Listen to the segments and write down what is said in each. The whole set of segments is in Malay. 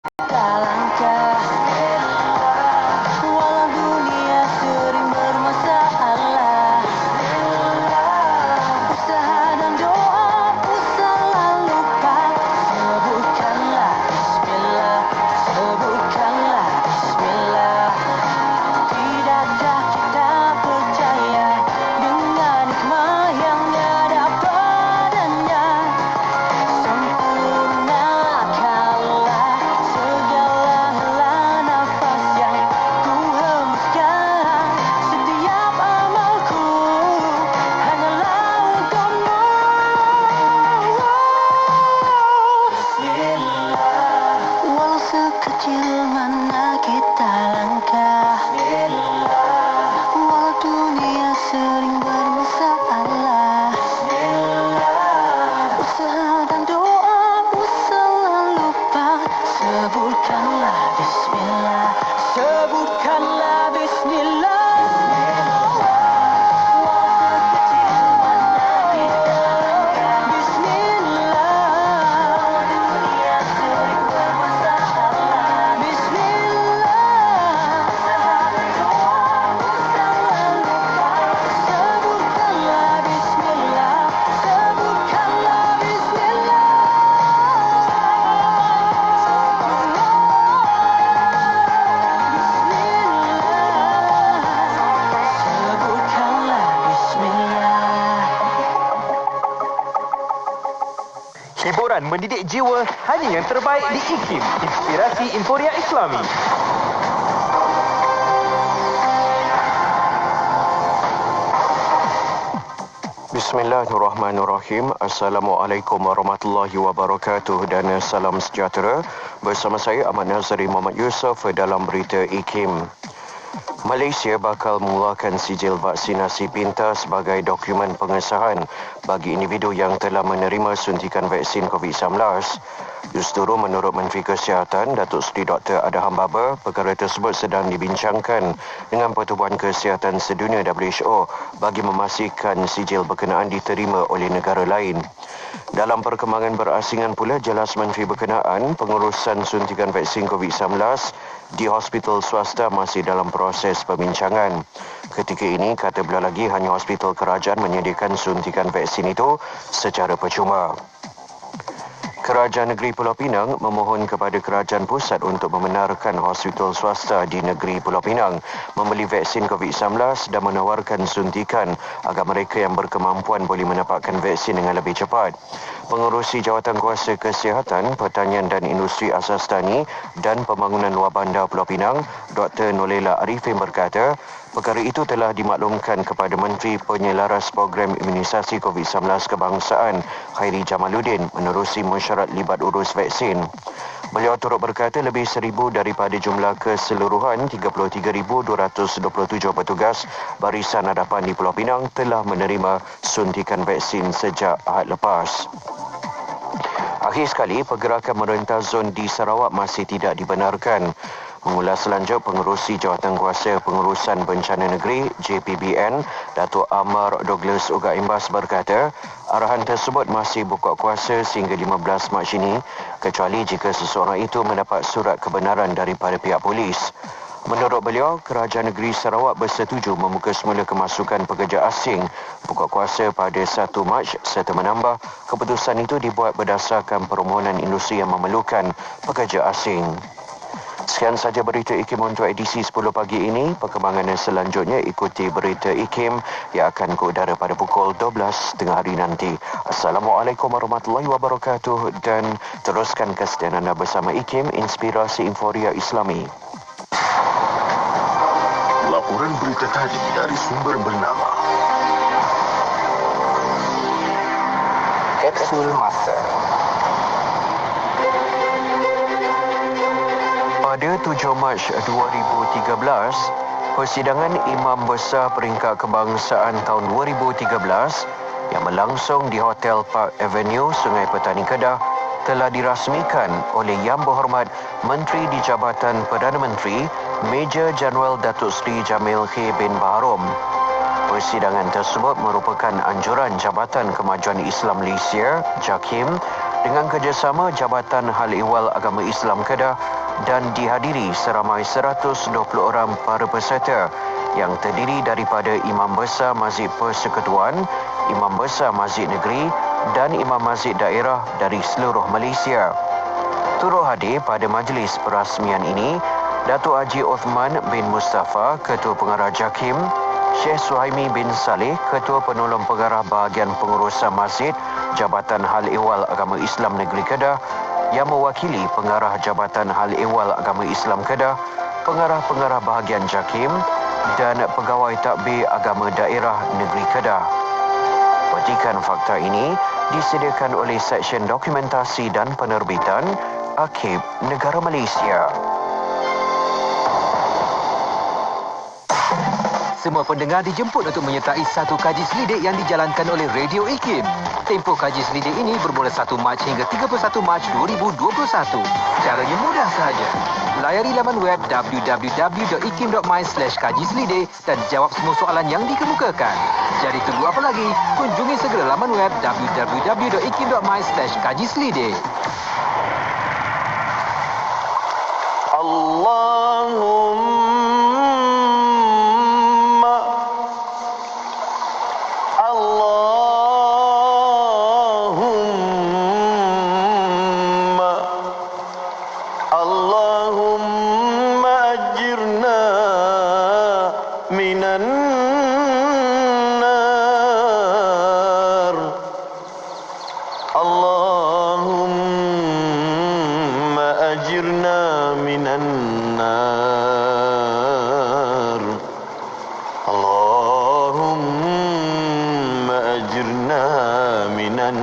Langkah walau dunia sering bermasalah, usaha dan doa usahlah lupa. Sebutkanlah Bismillah, sebutkanlah Bismillah. Tidakkah kita percaya dengan hikmah yang ada padanya? Sempurna kaulah segala helah nafas yang ku hembuskan. Setiap amalku hanyalah untukmu. Bismillah. Walau sekecil mana kita langkah, walau dunia sering bermasalah, usaha dan doa usahlah lupa. Sebutkanlah Bismillah, sebutkanlah Bismillah. Walau sekecil mana kita langkah, Bismillah. Dunia sering bermasalah, Bismillah. Usaha dan doa usahlah lupa. Sebutkanlah Bismillah, sebutkanlah Bismillah. Sebutkanlah Bismillah. Hiburan mendidik jiwa hanya yang terbaik di IKIM, Inspirasi Inforia Islami. Bismillahirrahmanirrahim. Assalamualaikum warahmatullahi wabarakatuh dan salam sejahtera. Bersama saya Ahmad Nazari Muhammad Yusof dalam berita IKIM. Malaysia bakal mengeluarkan sijil vaksinasi pintar sebagai dokumen pengesahan bagi individu yang telah menerima suntikan vaksin COVID-19. Justru menurut Menteri Kesihatan Datuk Seri Dr. Adham Baba, perkara tersebut sedang dibincangkan dengan Pertubuhan Kesihatan Sedunia WHO bagi memastikan sijil berkenaan diterima oleh negara lain. Dalam perkembangan berasingan pula, jelas Menteri berkenaan pengurusan suntikan vaksin COVID-19 di hospital swasta masih dalam proses perbincangan. Ketika ini, kata beliau lagi, hanya hospital kerajaan menyediakan suntikan vaksin itu secara percuma. Kerajaan Negeri Pulau Pinang memohon kepada kerajaan pusat untuk membenarkan hospital swasta di Negeri Pulau Pinang membeli vaksin COVID-19 dan menawarkan suntikan agar mereka yang berkemampuan boleh mendapatkan vaksin dengan lebih cepat. Pengerusi Jawatan Kuasa Kesihatan, Pertanian dan Industri Asas Tani dan Pembangunan Luar Bandar Pulau Pinang, Dr. Nolela Arifin berkata, perkara itu telah dimaklumkan kepada Menteri Penyelaras Program Imunisasi COVID-19 Kebangsaan, Khairi Jamaluddin, menerusi mesyuarat libat urus vaksin. Beliau turut berkata lebih 1,000 daripada jumlah keseluruhan 33,227 petugas Barisan Hadapan di Pulau Pinang telah menerima suntikan vaksin sejak Ahad lepas. Akhir sekali, pergerakan merentah zon di Sarawak masih tidak dibenarkan. Mengulas selanjut, Pengerusi Jawatan Kuasa Pengurusan Bencana Negeri JPBN, Datuk Amar Douglas Uga Imbas berkata, arahan tersebut masih buka kuasa sehingga 15 Mac ini, kecuali jika seseorang itu mendapat surat kebenaran daripada pihak polis. Menurut beliau, Kerajaan Negeri Sarawak bersetuju membuka semula kemasukan pekerja asing buka kuasa pada 1 Mac serta menambah keputusan itu dibuat berdasarkan permohonan industri yang memerlukan pekerja asing. Sekian saja berita IKIM untuk edisi 10 pagi ini. Perkembangan selanjutnya ikuti berita IKIM yang akan ke udara pada pukul 12 tengah hari nanti. Assalamualaikum warahmatullahi wabarakatuh dan teruskan kesediaan anda bersama IKIM, Inspirasi Inforia Islami. Laporan berita tadi dari sumber bernama Kapsul Masa. Pada 7 Mac 2013, persidangan Imam Besar Peringkat Kebangsaan tahun 2013 yang berlangsung di Hotel Park Avenue, Sungai Petani Kedah telah dirasmikan oleh Yang Berhormat Menteri di Jabatan Perdana Menteri Major Jeneral Datuk Seri Jamil K. bin Baharom. Persidangan tersebut merupakan anjuran Jabatan Kemajuan Islam Malaysia, JAKIM, dengan kerjasama Jabatan Hal Ehwal Agama Islam Kedah dan dihadiri seramai 120 orang para peserta yang terdiri daripada Imam Besar Masjid Persekutuan, Imam Besar Masjid Negeri dan Imam Masjid Daerah dari seluruh Malaysia. Turut hadir pada majlis perasmian ini Datuk Haji Othman bin Mustafa, Ketua Pengarah JAKIM, Syekh Suhaimi bin Saleh, Ketua Penolong Pengarah Bahagian Pengurusan Masjid Jabatan Hal Ehwal Agama Islam Negeri Kedah yang mewakili Pengarah Jabatan Hal Ehwal Agama Islam Kedah, Pengarah-pengarah Bahagian JAKIM dan Pegawai Takbir Agama Daerah Negeri Kedah. Petikan fakta ini disediakan oleh Seksyen Dokumentasi dan Penerbitan Arkib Negara Malaysia. Semua pendengar dijemput untuk menyertai satu kaji selidik yang dijalankan oleh Radio IKIM. Tempoh kaji selidik ini bermula 1 Mac hingga 31 Mac 2021. Caranya mudah sahaja. Layari laman web www.ikim.my/kajiselidik dan jawab semua soalan yang dikemukakan. Jadi tunggu apa lagi? Kunjungi segera laman web www.ikim.my/kajiselidik. Allahumma ajirna minan nar. Allahumma ajirna minan nar. Allahumma ajirna minan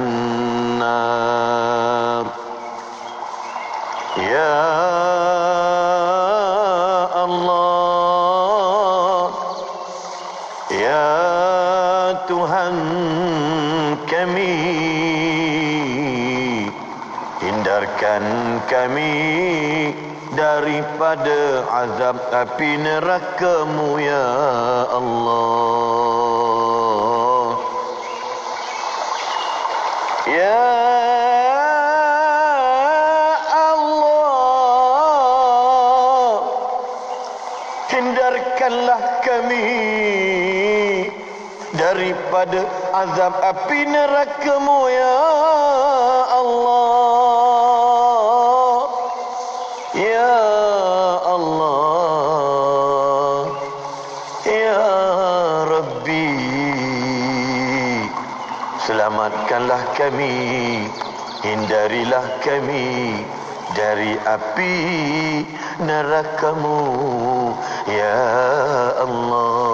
nar. Ya Allah, ya Tuhan kami, hindarkan kami daripada azab api neraka-Mu ya Allah. Ya hindarkanlah kami daripada azab api neraka-Mu ya Allah. Ya Allah, ya Rabbi, selamatkanlah kami, hindarilah kami dari api neraka-Mu ya Allah.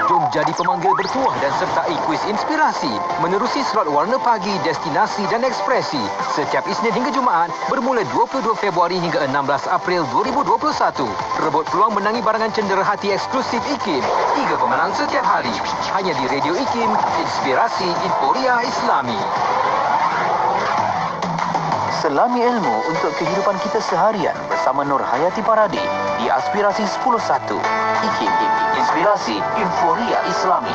Jom jadi pemanggil bertuah dan sertai kuis inspirasi menerusi slot Warna Pagi, Destinasi dan Ekspresi setiap Isnin hingga Jumaat bermula 22 Februari hingga 16 April 2021. Rebut peluang menangi barangan cendera hati eksklusif IKIM. 3 pemenang setiap hari. Hanya di Radio IKIM, Inspirasi Inforia Islami. Selami ilmu untuk kehidupan kita seharian bersama Nur Hayati Paradi di Aspirasi 10.1. IKIM, Inspirasi Inforia Islami.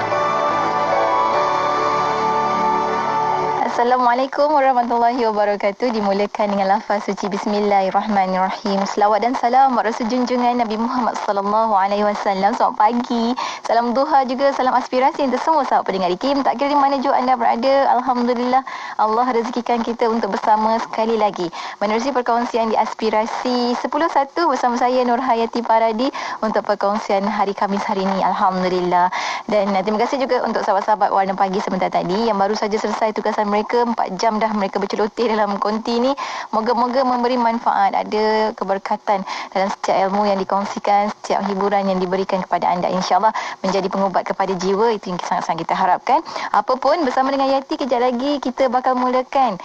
Assalamualaikum warahmatullahi wabarakatuh. Dimulakan dengan lafaz suci Bismillahirrahmanirrahim. Selawat dan salam buat Rasul junjungan Nabi Muhammad sallallahu alaihi wasallam. Selamat pagi. Salam duha juga, salam aspirasi untuk semua sahabat pendengar IKIM. Tak kira di mana juga anda berada, alhamdulillah Allah rezekikan kita untuk bersama sekali lagi menerusi perkongsian di Aspirasi 10.1 bersama saya Nur Hayati Paradi untuk perkongsian hari Khamis hari ini, alhamdulillah. Dan terima kasih juga untuk sahabat-sahabat Warna Pagi sebentar tadi yang baru saja selesai tugasan mereka. 4 jam dah mereka berceloteh dalam konti ni. Moga-moga memberi manfaat, ada keberkatan dalam setiap ilmu yang dikongsikan, setiap hiburan yang diberikan kepada anda, insya-Allah menjadi pengubat kepada jiwa. Itu yang sangat-sangat kita harapkan. Apapun, bersama dengan Yati kejap lagi kita bakal mulakan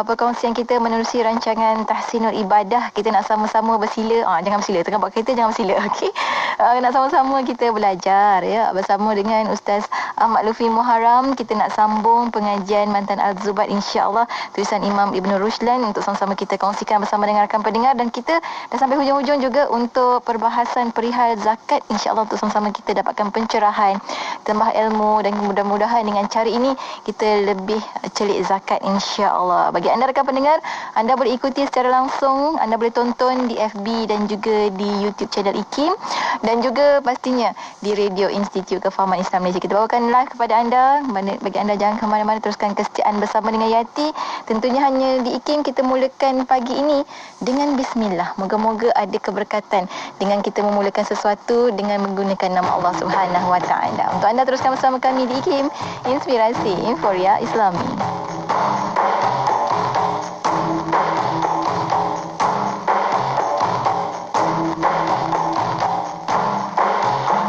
perkongsian kita menerusi rancangan Tahsinul Ibadah. Kita nak sama-sama bersila, jangan bersila, tengah buat kereta jangan bersila, okey. Nak sama-sama kita belajar ya bersama dengan Ustaz Ahmad Lufi Muharram. Kita nak sambung pengajian Mantan Al-Zuhur Az-Zubat, insya-Allah, tulisan Imam Ibn Rushdan, untuk sama-sama kita kongsikan bersama dengan rakan pendengar. Dan kita dah sampai hujung-hujung juga untuk perbahasan perihal zakat, insya-Allah, untuk sama-sama kita dapatkan pencerahan, tambah ilmu, dan mudah-mudahan dengan cara ini kita lebih celik zakat, insya-Allah. Bagi anda rakan pendengar, anda boleh ikuti secara langsung, anda boleh tonton di FB dan juga di YouTube channel IKIM, dan juga pastinya di Radio Institut Kefahaman Islam Malaysia. Kita bawakan live kepada anda. Bagi anda jangan ke mana-mana, teruskan kesetiaan bersama dengan Yati. Tentunya hanya di IKIM kita mulakan pagi ini dengan bismillah. Moga-moga ada keberkatan dengan kita memulakan sesuatu dengan menggunakan nama Allah Subhanahu Wa Taala. Untuk anda teruskan bersama kami di IKIM, Inspirasi Inforia Islami.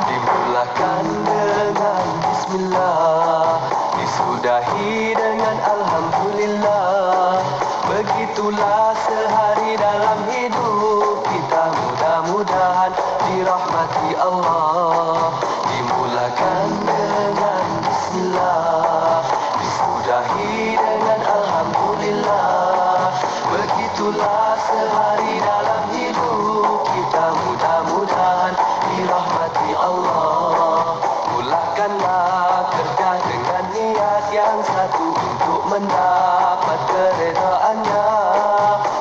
Dimulakan dengan bismillah, disudahi dengan alhamdulillah. Begitulah sehari dalam hidup kita, mudah-mudahan dirahmati Allah. Dimulakan dengan bismillah, disudahi dengan alhamdulillah. Begitulah sehari dalam hidup kita, mudah-mudahan dirahmati Allah. Mulakanlah kerja dengan niat yang satu untuk mendapat keredaannya.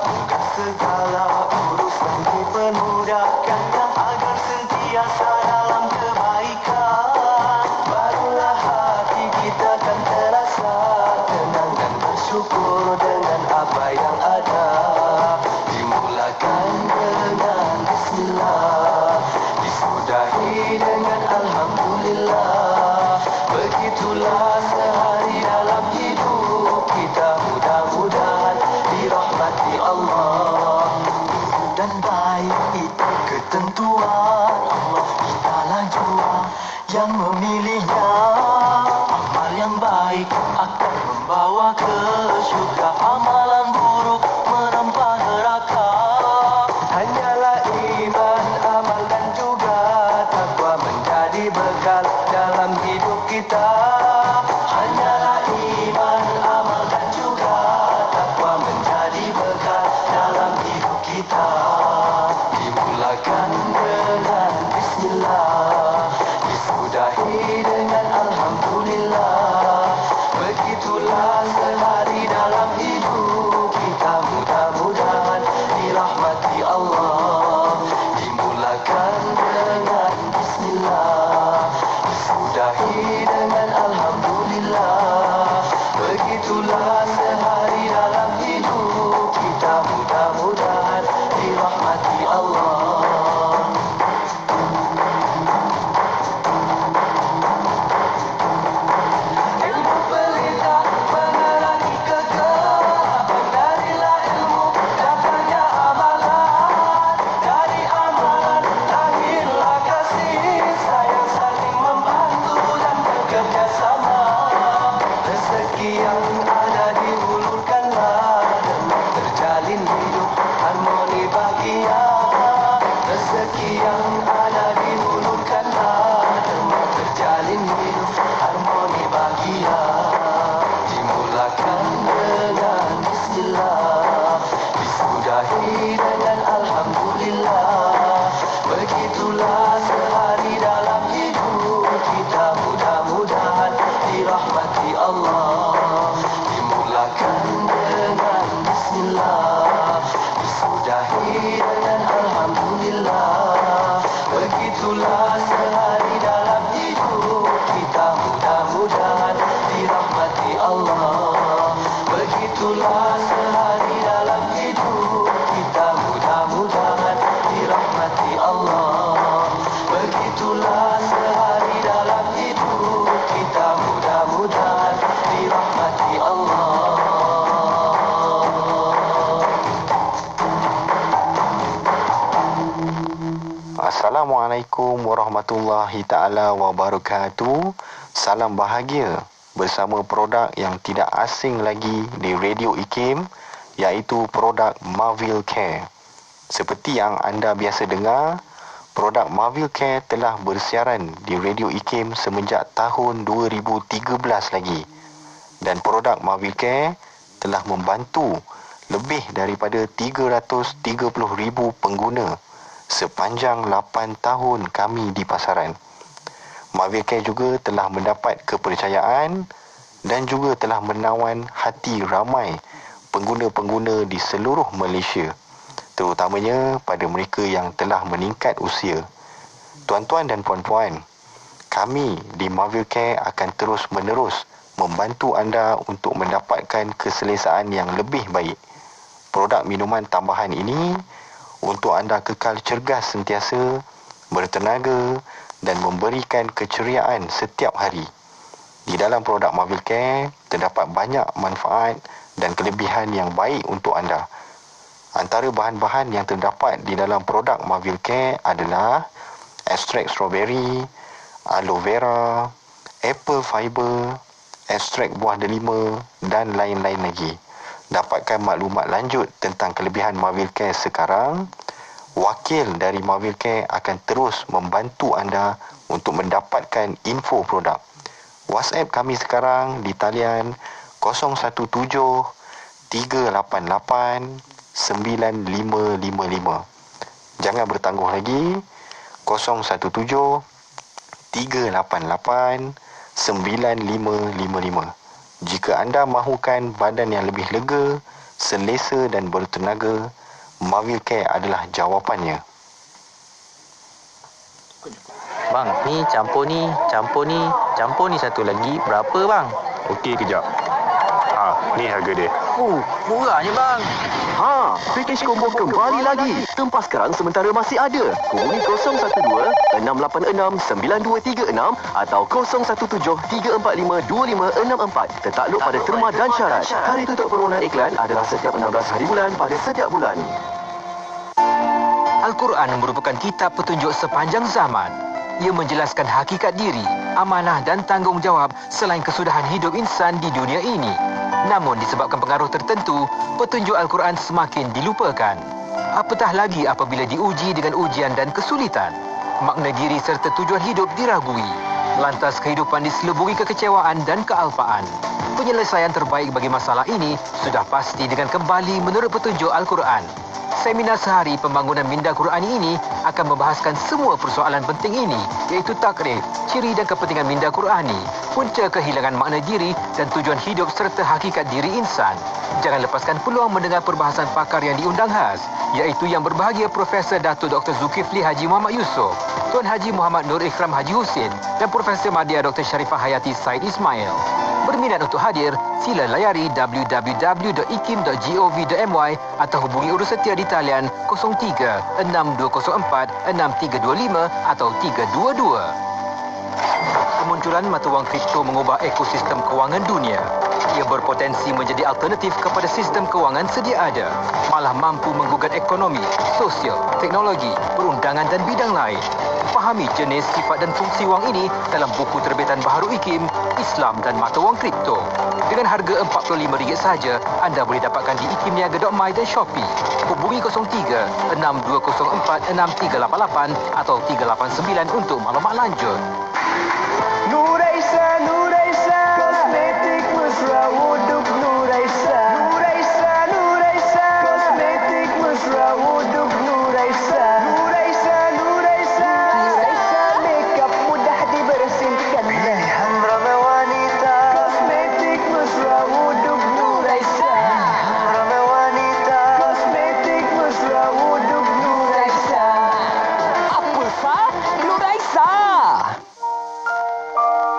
Moga segala urusan dipermudahkannya agar sentiasa dalam kebaikan. Barulah hati kita akan terasa tenang dan bersyukur dengan apa yang ada. Dimulakan dengan bismillah, disudahi dengan alhamdulillah. Begitulah sehari dalam hidup kita, mudah-mudahan dirahmati Allah. Dan baik itu ketentuan Allah, kitalah jua yang memilihnya. Amal yang baik akan membawa ke syurga, amalan buruk merempah neraka. Hanyalah iman, amal dan juga takwa menjadi bekal dalam hidup kita. Hanyalah iman, amal dan juga takwa menjadi bekal dalam hidup kita. Dimulakan dengan bismillah, disudahi dengan alhamdulillah. Begitulah sehari dalam hidup kita, mudah-mudahan dirahmati Allah. Dimulakan dengan bismillah, disudahi dengan alhamdulillah. Begitulah sehari dalam hidup kita, mudah-mudahan dirahmati Allah. Ilmu pelita menerangi kegelapan, darilah ilmu datangnya amalan. Dari amalan lahirlah kasih sayang, saling membantu dan bekerja sama. Rezeki yang ada diulurkanlah, dan terjalin hidup harmoni bahagia. Rezeki yang ada diulurkanlah, dan terjalin hidup harmoni bahagia. Dimulakan dengan bismillah, disudahi dengan alhamdulillah. Begitulah sehari dalam hidup kita, mudah-mudahan dirahmati Allah. Dimulakan dengan bismillah, disudahi dengan alhamdulillah. Begitulah sehari dalam hidup kita, mudah-mudahan dirahmati Allah. Begitulah sehari dalam hidup kita, mudah-mudahan dirahmati Allah. Begitulah sehari dalam hidup kita, mudah-mudahan dirahmati Allah. Assalamualaikum warahmatullahi taala wabarakatuh. Salam bahagia bersama produk yang tidak asing lagi di Radio IKIM, iaitu produk Marvil Care. Seperti yang anda biasa dengar, produk Marvil Care telah bersiaran di Radio IKIM semenjak tahun 2013 lagi. Dan produk Mavilcare telah membantu lebih daripada 330,000 pengguna sepanjang 8 tahun kami di pasaran. Mavilcare juga telah mendapat kepercayaan dan juga telah menawan hati ramai pengguna-pengguna di seluruh Malaysia, terutamanya pada mereka yang telah meningkat usia. Tuan-tuan dan puan-puan, kami di Mavilcare akan terus-menerus membantu anda untuk mendapatkan keselesaan yang lebih baik. Produk minuman tambahan ini untuk anda kekal cergas sentiasa, bertenaga dan memberikan keceriaan setiap hari. Di dalam produk Mavilcare terdapat banyak manfaat dan kelebihan yang baik untuk anda. Antara bahan-bahan yang terdapat di dalam produk Mavilcare adalah ekstrak strawberry, aloe vera, apple fiber, ekstrak buah delima dan lain-lain lagi. Dapatkan maklumat lanjut tentang kelebihan Mavilcare sekarang. Wakil dari Mavilcare akan terus membantu anda untuk mendapatkan info produk. WhatsApp kami sekarang di talian 017 388 9555. Jangan bertangguh lagi. 017 388 9555. Jika anda mahukan badan yang lebih lega, selesa dan bertenaga, Mavilcare adalah jawapannya. Bang, ni campur ni satu lagi. Berapa bang? Okey, kejap. Ni harga dia. Murahnya bang. Package combo kembali lagi. Tempah sekarang sementara masih ada. Hubungi 012-686-9236 atau 017-345-2564. Tertakluk pada terma dan syarat. Hari tutup permohonan iklan adalah setiap 16 hari bulan pada setiap bulan. Al-Quran merupakan kitab petunjuk sepanjang zaman. Ia menjelaskan hakikat diri, amanah dan tanggungjawab selain kesudahan hidup insan di dunia ini. Namun disebabkan pengaruh tertentu, petunjuk Al-Quran semakin dilupakan. Apatah lagi apabila diuji dengan ujian dan kesulitan. Makna diri serta tujuan hidup diragui. Lantas kehidupan diselubungi kekecewaan dan kealpaan. Penyelesaian terbaik bagi masalah ini sudah pasti dengan kembali menurut petunjuk Al-Quran. Seminar sehari pembangunan minda Qurani ini akan membahaskan semua persoalan penting ini, iaitu takrif, ciri dan kepentingan minda Qurani, punca kehilangan makna diri dan tujuan hidup serta hakikat diri insan. Jangan lepaskan peluang mendengar perbahasan pakar yang diundang khas, iaitu yang berbahagia Profesor Datuk Dr. Zulkifli Haji Muhammad Yusof, Tuan Haji Muhammad Nur Ikram Haji Husin dan Profesor Madya Dr. Sharifah Hayati Said Ismail. Berminat untuk hadir, sila layari www.ikim.gov.my atau hubungi urus setia di talian 03 6204 6325 atau 322. Kemunculan mata wang kripto mengubah ekosistem kewangan dunia. Ia berpotensi menjadi alternatif kepada sistem kewangan sedia ada, malah mampu menggugat ekonomi, sosial, teknologi, perundangan dan bidang lain. Fahami jenis, sifat dan fungsi wang ini dalam buku terbitan baharu IKIM, Islam dan Mata Wang Kripto. Dengan harga RM45 sahaja, anda boleh dapatkan di ikimniaga.my dan Shopee. Hubungi 03 6204 6388 atau 389 untuk maklumat lanjut. Nuraisa, Nuraisa, kosmetik mesra wuduk Nuraisa. Nuraisa, Nuraisa, kosmetik mesra wuduk Nuraisa. Nuraisa, Nuraisa, Nuraisa, makeup mudah dibersihkan. Pilihan ramai wanita, kosmetik mesra wuduk Nuraisa. Ramai wanita, kosmetik mesra wuduk Nuraisa. Apa sah? Nuraisa.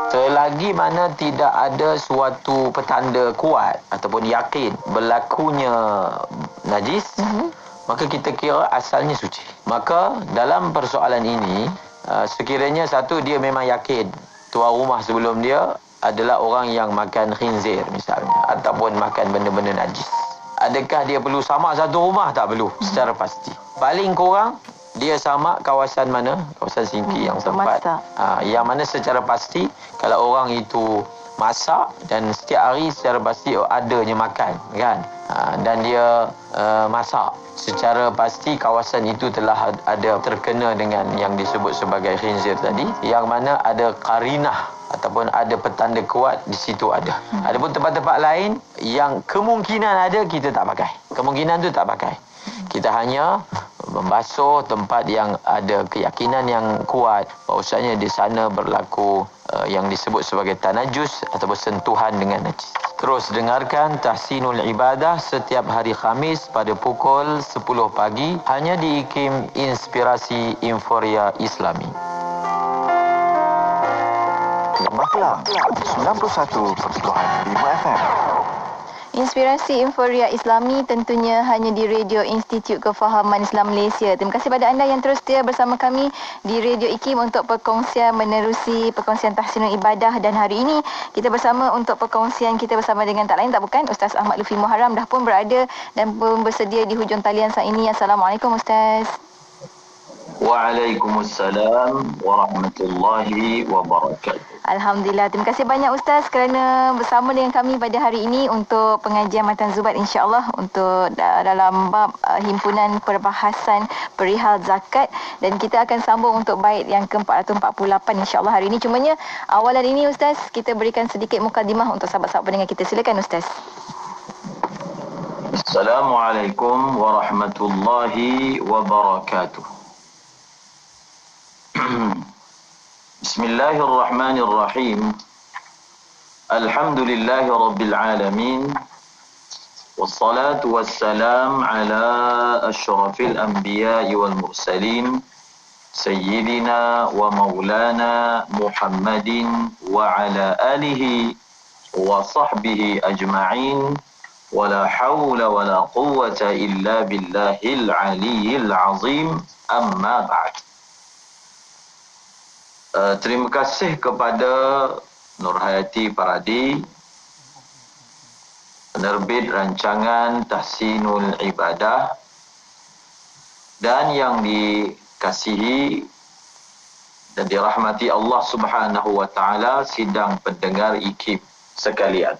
Selagi mana tidak ada suatu petanda kuat ataupun yakin berlakunya najis, maka kita kira asalnya suci. Maka dalam persoalan ini, sekiranya satu dia memang yakin tuan rumah sebelum dia adalah orang yang makan khinzir misalnya, ataupun makan benda-benda najis, adakah dia perlu samak satu rumah? Tak perlu secara pasti. Paling kurang dia sama kawasan mana? Kawasan Singki yang tempat. Yang mana secara pasti kalau orang itu masak dan setiap hari secara pasti adanya makan kan. Dan dia masak. Secara pasti kawasan itu telah ada terkena dengan yang disebut sebagai khinzir tadi, yang mana ada karinah ataupun ada petanda kuat di situ ada. Adapun tempat-tempat lain yang kemungkinan ada, kita tak pakai. Kemungkinan tu tak pakai. Kita hanya membasuh tempat yang ada keyakinan yang kuat bahawasanya di sana berlaku yang disebut sebagai tanajus ataupun sentuhan dengan najis. Terus dengarkan Tahsinul Ibadah setiap hari Khamis pada pukul 10 pagi hanya di IKIM Inspirasi Inforia Islami. Maklam 91.5 FM. Inspirasi Inforia Islami tentunya hanya di Radio Institut Kefahaman Islam Malaysia. Terima kasih pada anda yang terus setia bersama kami di Radio IKIM untuk perkongsian menerusi perkongsian Tahsinul Ibadah. Dan hari ini kita bersama untuk perkongsian kita bersama dengan tak lain tak bukan Ustaz Ahmad Lutfi Muharram dah pun berada dan pun bersedia di hujung talian saat ini. Assalamualaikum Ustaz. Waalaikumsalam warahmatullahi wabarakatuh. Alhamdulillah. Terima kasih banyak Ustaz kerana bersama dengan kami pada hari ini untuk pengajian Matan Zubat, insya-Allah untuk dalam bab himpunan perbahasan perihal zakat, dan kita akan sambung untuk bait yang ke-448 insya-Allah hari ini. Cumanya awalan ini Ustaz, kita berikan sedikit mukadimah untuk sahabat-sahabat pendengar kita. Silakan Ustaz. Assalamualaikum warahmatullahi wabarakatuh. Bismillahirrahmanirrahim. Alhamdulillahi rabbil alamin. Wassalatu wassalam ala asyrafil anbiya'i wal mursalin sayyidina wa maulana Muhammadin wa ala alihi wa sahbihi ajma'in. Wala hawla wala quwwata illa billahil aliyyil azim. Amma ba'd. Terima kasih kepada Nurhayati Paradi, penerbit rancangan Tahsinul Ibadah, dan yang dikasihi dan dirahmati Allah Subhanahu wa taala sidang pendengar IKIM sekalian.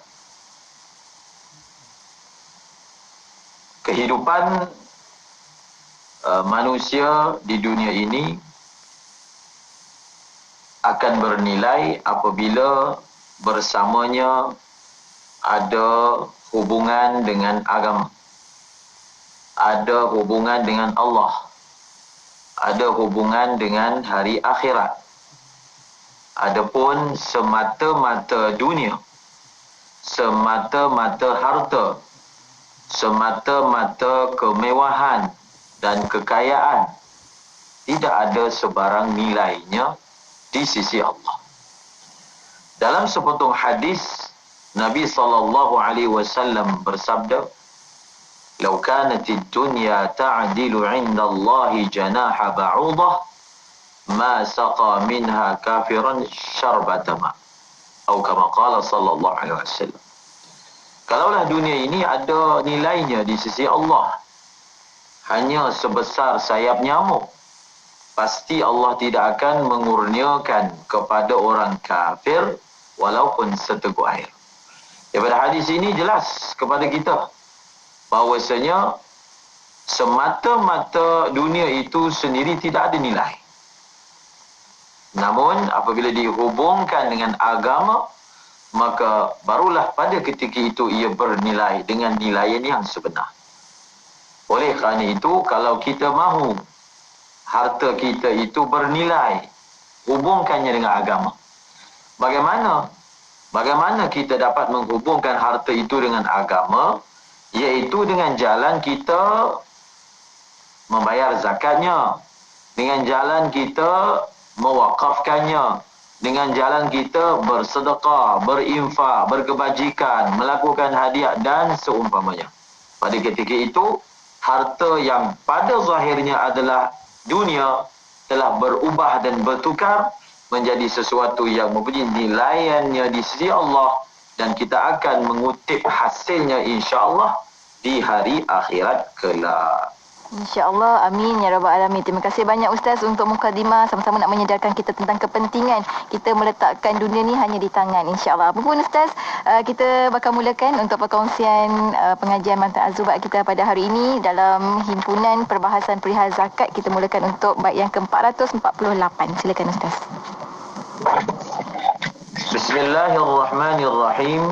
Kehidupan manusia di dunia ini akan bernilai apabila bersamanya ada hubungan dengan agama, ada hubungan dengan Allah, ada hubungan dengan hari akhirat. Adapun semata-mata dunia, semata-mata harta, semata-mata kemewahan dan kekayaan, tidak ada sebarang nilainya di sisi Allah. Dalam sepotong hadis, Nabi SAW bersabda, "Lau kanatid dunya ta'dilu 'inda Allahi janaha ba'udah, ma saqa minha kafiran syarbata ma." Atau kama qala sallallahu alaihi wasallam. Kalaulah dunia ini ada nilainya di sisi Allah hanya sebesar sayap nyamuk, pasti Allah tidak akan mengurniakan kepada orang kafir walaupun seteguk air. Daripada hadis ini jelas kepada kita bahawasanya semata-mata dunia itu sendiri tidak ada nilai. Namun apabila dihubungkan dengan agama, maka barulah pada ketika itu ia bernilai dengan nilaian yang sebenar. Oleh kerana itu, kalau kita mahu harta kita itu bernilai, hubungkannya dengan agama. Bagaimana kita dapat menghubungkan harta itu dengan agama? Iaitu dengan jalan kita membayar zakatnya, dengan jalan kita mewakafkannya, dengan jalan kita bersedekah, berinfak, berkebajikan, melakukan hadiah dan seumpamanya. Pada ketika itu, harta yang pada zahirnya adalah dunia telah berubah dan bertukar menjadi sesuatu yang mempunyai nilaiannya di sisi Allah, dan kita akan mengutip hasilnya insya-Allah di hari akhirat kelak. InsyaAllah, amin ya rabbal alamin. Terima kasih banyak Ustaz untuk mukadimah, sama-sama nak menyedarkan kita tentang kepentingan kita meletakkan dunia ni hanya di tangan, insyaAllah. Apapun Ustaz, kita bakal mulakan untuk perkongsian pengajian Mantan Az-Zubat kita pada hari ini dalam himpunan perbahasan perihal zakat. Kita mulakan untuk bait yang ke-448. Silakan Ustaz. Bismillahirrahmanirrahim.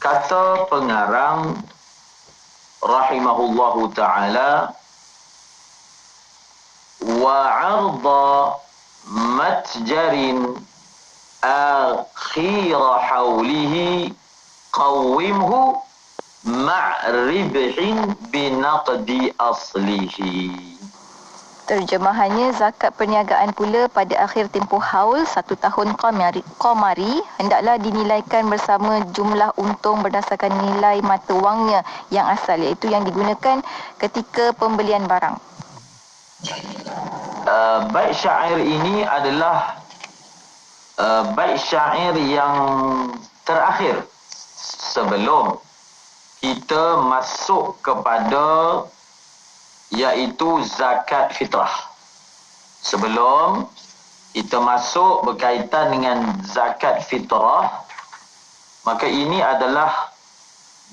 Kata pengarang rahimahullahu ta'ala, wa 'arda matjarin akhir haulihi qawwimhu ma'ribhin binaqdi aslihi. Terjemahannya, zakat perniagaan pula pada akhir tempoh haul 1 tahun qamari hendaklah dinilaikan bersama jumlah untung berdasarkan nilai mata wangnya yang asal, iaitu yang digunakan ketika pembelian barang. Bait syair ini adalah bait syair yang terakhir sebelum kita masuk kepada iaitu zakat fitrah. Sebelum kita masuk berkaitan dengan zakat fitrah, maka ini adalah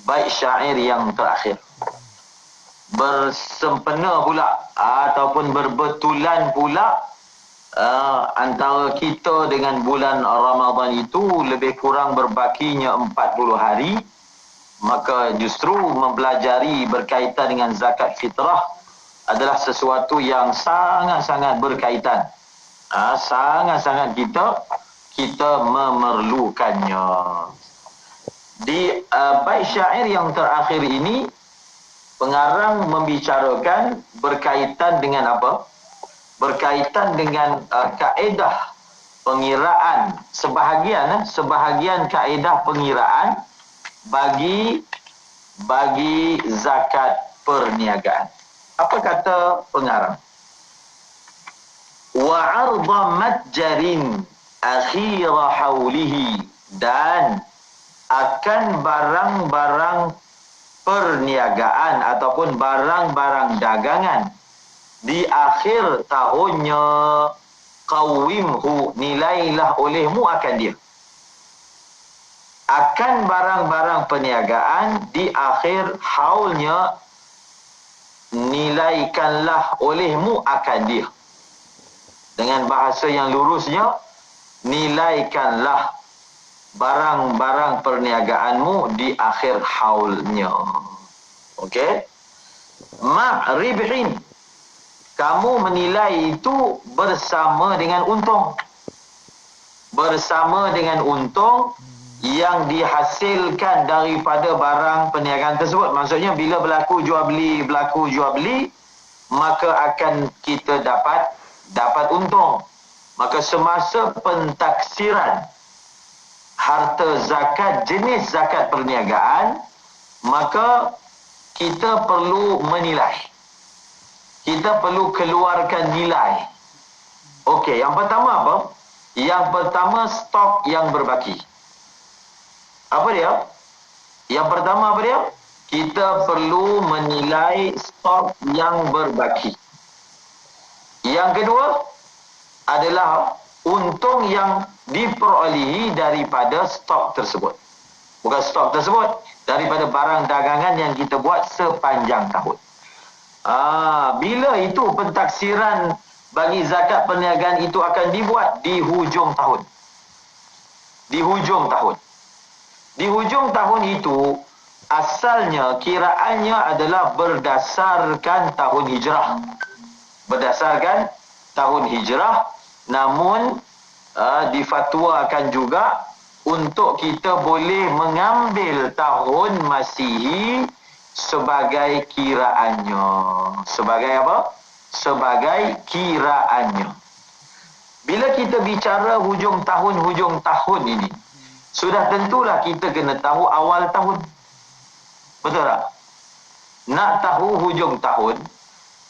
bait syair yang terakhir. Bersempena pula ataupun berbetulan pula antara kita dengan bulan Ramadan itu lebih kurang berbakinya 40 hari. Maka justru mempelajari berkaitan dengan zakat fitrah adalah sesuatu yang sangat-sangat berkaitan. Sangat-sangat kita memerlukannya. Di bait syair yang terakhir ini, pengarang membicarakan berkaitan dengan apa? Berkaitan dengan kaedah pengiraan, sebahagian kaedah pengiraan bagi zakat perniagaan. Apa kata pengarang? Wa 'arda matjarin akhir haulihi, dan akan barang-barang perniagaan ataupun barang-barang dagangan di akhir tahunnya, qawwimhu, nilailah olehmu akan dia. Akan barang-barang perniagaan di akhir haulnya, nilaikanlah olehmu akan dia. Dengan bahasa yang lurusnya, nilaikanlah barang-barang perniagaanmu di akhir haulnya. Okey? Ma'ribhin, kamu menilai itu bersama dengan untung. Bersama dengan untung yang dihasilkan daripada barang perniagaan tersebut. Maksudnya bila berlaku jual beli, maka akan kita dapat untung. Maka semasa pentaksiran harta zakat, jenis zakat perniagaan, maka kita perlu menilai. Kita perlu keluarkan nilai. Okey, yang pertama apa? Yang pertama, stok yang berbaki. Apa dia? Yang pertama apa dia? Kita perlu menilai stok yang berbaki. Yang kedua adalah untung yang diperolehi daripada stok tersebut. Bukan stok tersebut, daripada barang dagangan yang kita buat sepanjang tahun. Bila itu pentaksiran bagi zakat perniagaan itu akan dibuat di hujung tahun. Di hujung tahun. Di hujung tahun itu, asalnya kiraannya adalah berdasarkan tahun hijrah. Berdasarkan tahun hijrah, namun difatwakan juga untuk kita boleh mengambil tahun Masihi sebagai kiraannya. Sebagai apa? Sebagai kiraannya. Bila kita bicara hujung tahun ini, sudah tentulah kita kena tahu awal tahun. Betul tak? Nak tahu hujung tahun,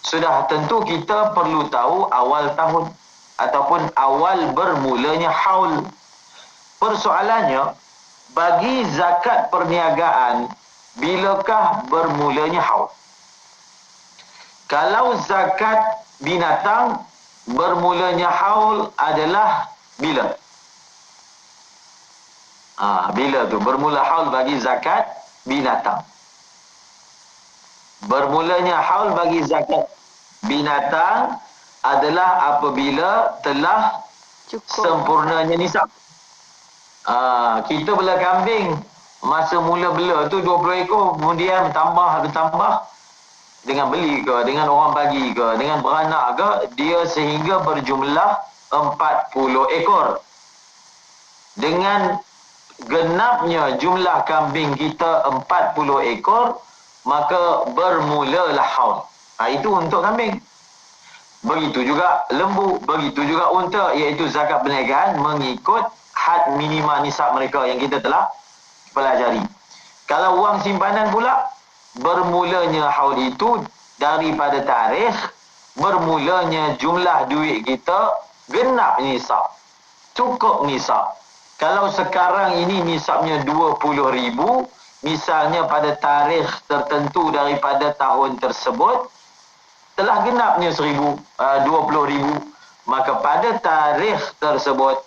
sudah tentu kita perlu tahu awal tahun ataupun awal bermulanya haul. Persoalannya, bagi zakat perniagaan, bilakah bermulanya haul? Kalau zakat binatang bermulanya haul adalah bila? Bila tu bermula haul bagi zakat binatang? Bermulanya haul bagi zakat binatang adalah apabila telah sempurnanya nisab. Kita bela kambing, masa mula bela tu 20 ekor, kemudian bertambah dengan beli ke, dengan orang bagi ke, dengan beranak ke, dia sehingga berjumlah 40 ekor. Dengan genapnya jumlah kambing kita 40 ekor, maka bermulalah haul. Itu untuk kambing. Begitu juga lembu, begitu juga unta, iaitu zakat perniagaan mengikut had minima nisab mereka yang kita telah pelajari. Kalau wang simpanan pula, bermulanya haul itu daripada tarikh bermulanya jumlah duit kita genap nisab, cukup nisab. Kalau sekarang ini nisabnya 20,000, misalnya pada tarikh tertentu daripada tahun tersebut telah genapnya 20,000, maka pada tarikh tersebut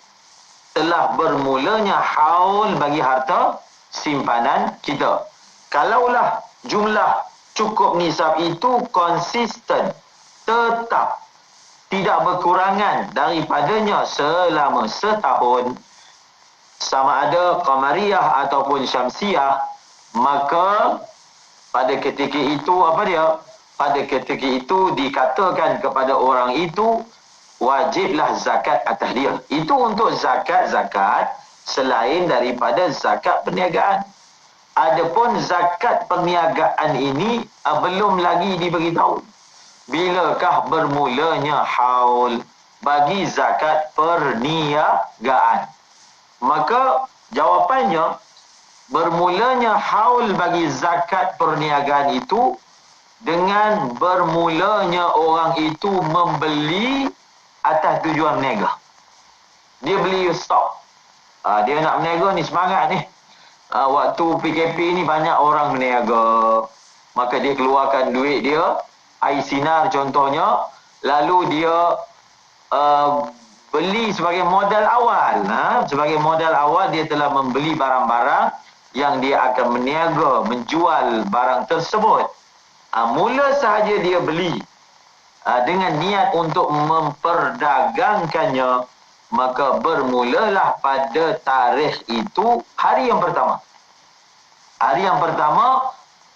telah bermulanya haul bagi harta simpanan kita. Kalaulah jumlah cukup nisab itu konsisten, tetap, tidak berkurangan daripadanya selama setahun, sama ada qamariyah ataupun syamsiah, maka pada ketika itu pada ketika itu dikatakan kepada orang itu wajiblah zakat atas dia. Itu untuk zakat-zakat selain daripada zakat perniagaan. Adapun zakat perniagaan ini belum lagi diberitahu bilakah bermulanya haul bagi zakat perniagaan. Maka jawapannya, bermulanya haul bagi zakat perniagaan itu dengan bermulanya orang itu membeli atas tujuan berniaga. Dia beli stok. Dia nak berniaga ni, semangat ni. Waktu PKP ni banyak orang berniaga. Maka dia keluarkan duit dia, air sinar contohnya, lalu dia beli sebagai modal awal. Sebagai modal awal dia telah membeli barang-barang yang dia akan berniaga, menjual barang tersebut. Mula sahaja dia beli dengan niat untuk memperdagangkannya, maka bermulalah pada tarikh itu hari yang pertama. Hari yang pertama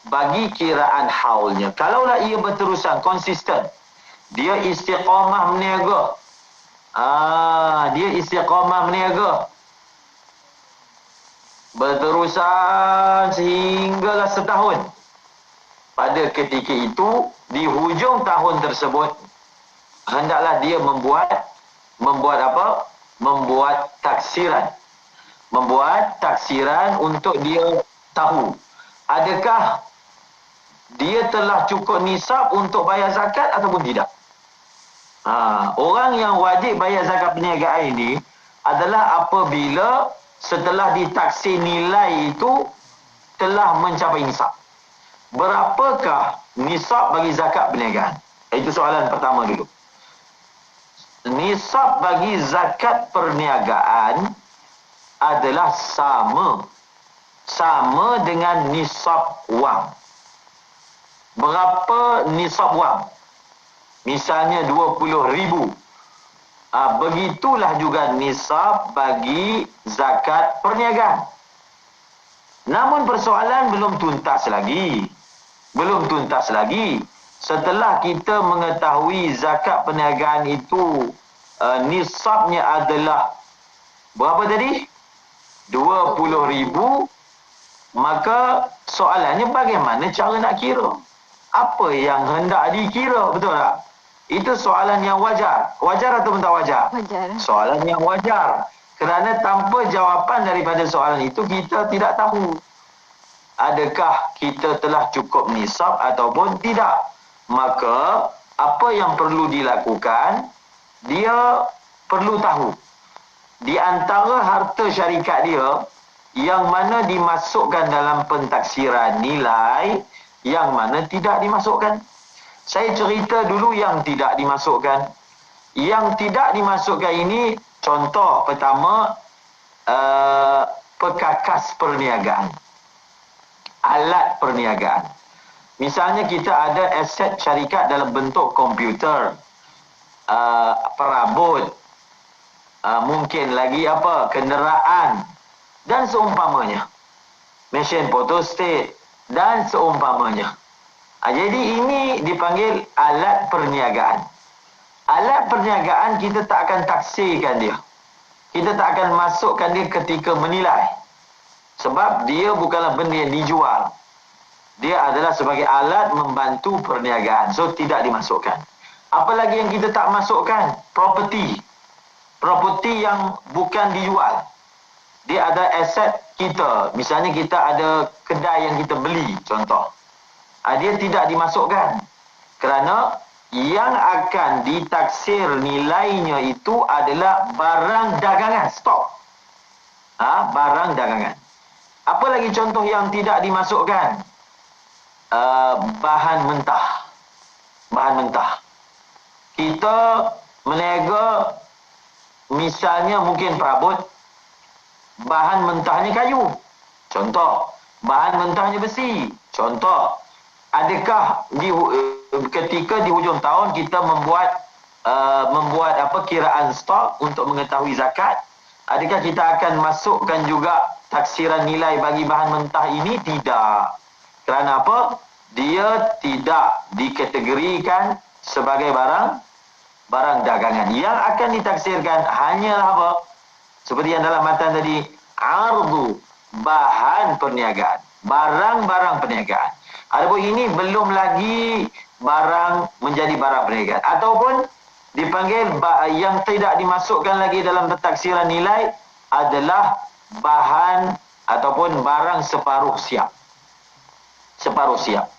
bagi kiraan haulnya. Kalaulah ia berterusan, konsisten, dia istiqamah berniaga. Dia istiqamah berniaga berterusan sehinggalah setahun. Pada ketika itu, di hujung tahun tersebut, hendaklah dia membuat apa? Membuat taksiran. Membuat taksiran untuk dia tahu adakah dia telah cukup nisab untuk bayar zakat ataupun tidak. Orang yang wajib bayar zakat perniagaan ini adalah apabila setelah ditaksir nilai itu telah mencapai nisab. Berapakah nisab bagi zakat perniagaan? Itu soalan pertama dulu. Nisab bagi zakat perniagaan adalah sama dengan nisab wang. Berapa nisab wang? Misalnya 20,000. Begitulah juga nisab bagi zakat perniagaan. Namun persoalan belum tuntas lagi. Setelah kita mengetahui zakat perniagaan itu nisabnya adalah berapa tadi? 20,000. Maka soalannya bagaimana cara nak kira? Apa yang hendak dikira, betul tak? Itu soalan yang wajar. Wajar atau tak wajar? Wajar. Soalan yang wajar. Kerana tanpa jawapan daripada soalan itu, kita tidak tahu adakah kita telah cukup nisab ataupun tidak. Maka apa yang perlu dilakukan, dia perlu tahu di antara harta syarikat dia yang mana dimasukkan dalam pentaksiran nilai, yang mana tidak dimasukkan. Saya cerita dulu yang tidak dimasukkan. Yang tidak dimasukkan ini, contoh pertama, perkakas perniagaan. Alat perniagaan. Misalnya kita ada aset syarikat dalam bentuk komputer, perabot, mungkin lagi kenderaan dan seumpamanya. Mesin fotostat dan seumpamanya. Jadi ini dipanggil alat perniagaan. Alat perniagaan kita tak akan taksirkan dia. Kita tak akan masukkan dia ketika menilai. Sebab dia bukanlah benda yang dijual. Dia adalah sebagai alat membantu perniagaan. So tidak dimasukkan. Apalagi yang kita tak masukkan? Property. Property yang bukan dijual. Dia ada aset kita. Misalnya kita ada kedai yang kita beli, contoh. Dia tidak dimasukkan. Kerana yang akan ditaksir nilainya itu adalah barang dagangan, stok. Barang dagangan. Apa lagi contoh yang tidak dimasukkan? Bahan mentah. Bahan mentah. Kita meniaga, misalnya mungkin perabot, bahan mentahnya kayu. Contoh, bahan mentahnya besi. Contoh, adakah ketika di hujung tahun kita membuat kiraan stok untuk mengetahui zakat? Adakah kita akan masukkan juga taksiran nilai bagi bahan mentah ini? Tidak. Kerana apa? Dia tidak dikategorikan sebagai barang dagangan. Yang akan ditaksirkan hanyalah apa? Seperti yang dalam matan tadi, ardu, bahan perniagaan, barang-barang perniagaan. Adapun ini belum lagi barang menjadi barang perniagaan. Ataupun dipanggil yang tidak dimasukkan lagi dalam taksiran nilai adalah bahan ataupun barang separuh siap. Separuh siap.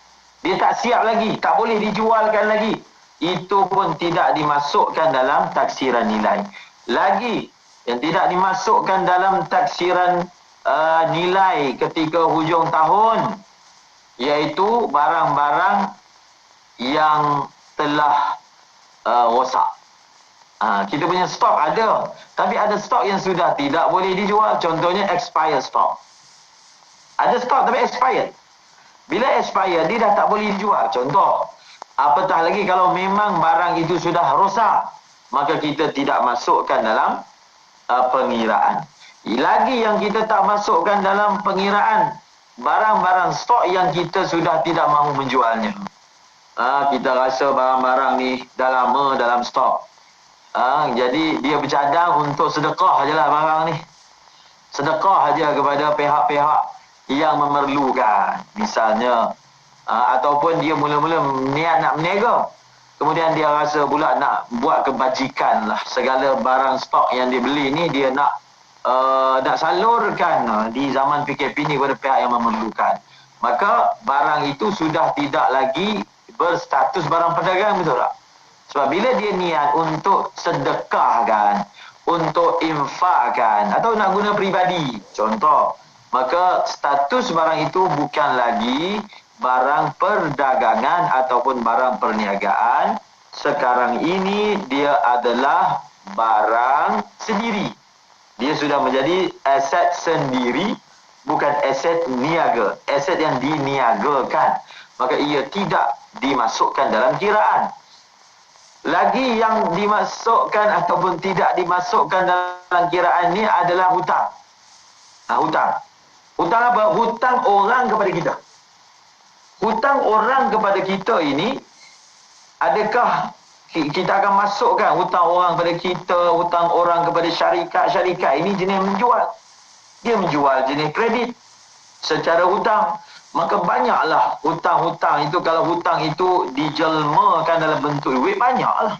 Dia tak siap lagi, tak boleh dijualkan lagi. Itu pun tidak dimasukkan dalam taksiran nilai. Lagi yang tidak dimasukkan dalam taksiran nilai ketika hujung tahun, iaitu barang-barang yang telah rosak. Kita punya stok ada, tapi ada stok yang sudah tidak boleh dijual. Contohnya expired stock. Ada stok tapi expired. Bila expired, dia dah tak boleh dijual. Contoh, apatah lagi kalau memang barang itu sudah rosak, maka kita tidak masukkan dalam pengiraan. Lagi yang kita tak masukkan dalam pengiraan, barang-barang stok yang kita sudah tidak mahu menjualnya. Kita rasa barang-barang ni dah lama dalam stok. Jadi dia bercadang untuk sedekah je lah barang ni. Sedekah aja kepada pihak-pihak yang memerlukan. Misalnya, ataupun dia mula-mula niat nak berniaga. Kemudian dia rasa pula nak buat kebajikan lah. Segala barang stok yang dia beli ni dia nak salurkan di zaman PKP ni kepada pihak yang memerlukan. Maka barang itu sudah tidak lagi berstatus barang perdagangan, betul tak? Sebab bila dia niat untuk sedekahkan, untuk infakkan atau nak guna peribadi, contoh, maka status barang itu bukan lagi barang perdagangan ataupun barang perniagaan. Sekarang ini dia adalah barang sendiri. Dia sudah menjadi aset sendiri, bukan aset niaga, aset yang diniagakan. Maka ia tidak dimasukkan dalam kiraan. Lagi yang dimasukkan ataupun tidak dimasukkan dalam kiraan ni adalah hutang. Hutang. Hutang apa? Hutang orang kepada kita. Hutang orang kepada kita ini, adakah kita akan masukkan hutang orang kepada kita, hutang orang kepada syarikat? Syarikat ini jenis menjual. Dia menjual jenis kredit secara hutang. Maka banyaklah hutang-hutang itu. Kalau hutang itu dijelmakan dalam bentuk duit, banyaklah.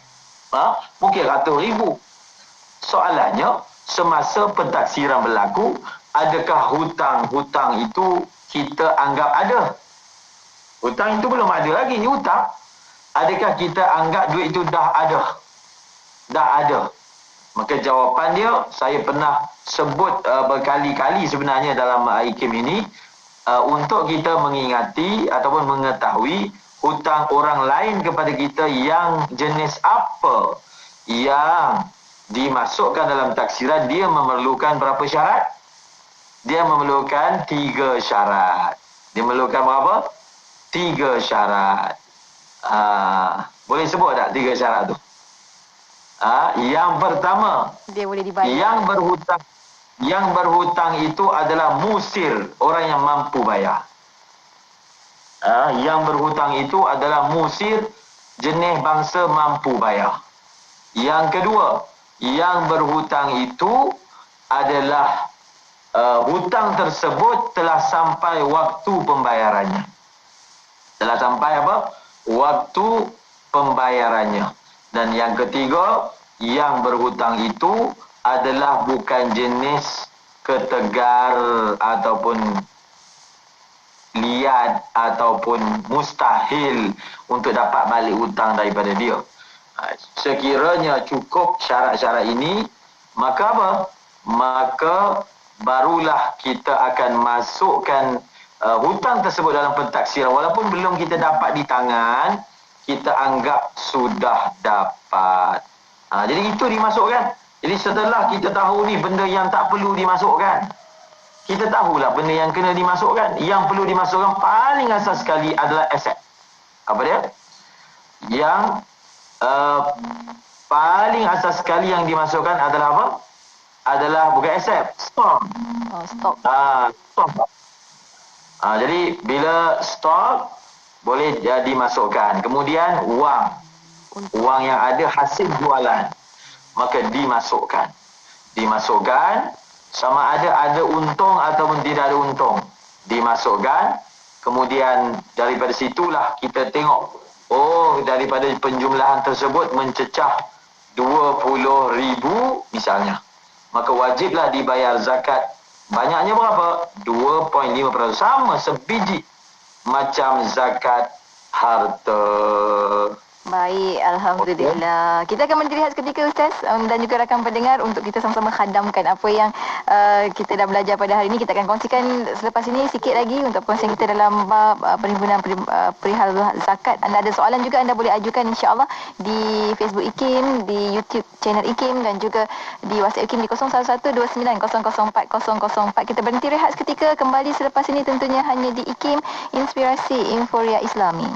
Mungkin ratus ribu. Soalannya, semasa pentaksiran berlaku, adakah hutang-hutang itu kita anggap ada? Hutang itu belum ada lagi, ni hutang. Adakah kita anggap duit itu dah ada? Dah ada. Maka jawapan dia, saya pernah sebut berkali-kali sebenarnya dalam IKIM ini, untuk kita mengingati ataupun mengetahui hutang orang lain kepada kita yang jenis apa yang dimasukkan dalam taksiran, dia memerlukan berapa syarat? Dia memerlukan 3 syarat. Dia memerlukan berapa? 3 syarat. Boleh sebut tak 3 syarat tu? Yang pertama, Dia boleh dibayar. Yang berhutang itu adalah musir, orang yang mampu bayar. Yang berhutang itu adalah musir, jenis bangsa mampu bayar. Yang kedua, yang berhutang itu adalah hutang tersebut telah sampai waktu pembayarannya. Telah sampai apa? Waktu pembayarannya. Dan yang ketiga, yang berhutang itu adalah bukan jenis ketegar ataupun liat ataupun mustahil untuk dapat balik hutang daripada dia. Sekiranya cukup syarat-syarat ini, maka apa? Maka barulah kita akan masukkan hutang tersebut dalam pentaksiran. Walaupun belum kita dapat di tangan, kita anggap sudah dapat. Jadi itu dimasukkan. Jadi setelah kita tahu ni benda yang tak perlu dimasukkan, kita tahulah benda yang kena dimasukkan. Yang perlu dimasukkan paling asas sekali adalah aset. Apa dia? Yang paling asas sekali yang dimasukkan adalah apa? Adalah bukan aset, stok. Stok. Stok. Jadi bila stok boleh dimasukkan. Kemudian wang yang ada hasil jualan, maka dimasukkan sama ada untung ataupun tidak ada untung, dimasukkan. Kemudian daripada situlah kita tengok, daripada penjumlahan tersebut mencecah 20,000 misalnya, maka wajiblah dibayar zakat. Banyaknya berapa? 2.5%, sama sebiji macam zakat harta. Baik, Alhamdulillah. Kita akan menjerit seketika Ustaz dan juga rakan pendengar untuk kita sama-sama khadamkan apa yang kita dah belajar pada hari ini. Kita akan kongsikan selepas ini sikit lagi untuk perkongsian kita dalam bab perhimpunan perihal zakat. Anda ada soalan juga anda boleh ajukan insya-Allah di Facebook IKIM, di YouTube channel IKIM dan juga di WhatsApp IKIM di 011290040004. Kita berhenti rehat seketika, kembali selepas ini tentunya hanya di IKIM, Inspirasi Inforia Islami.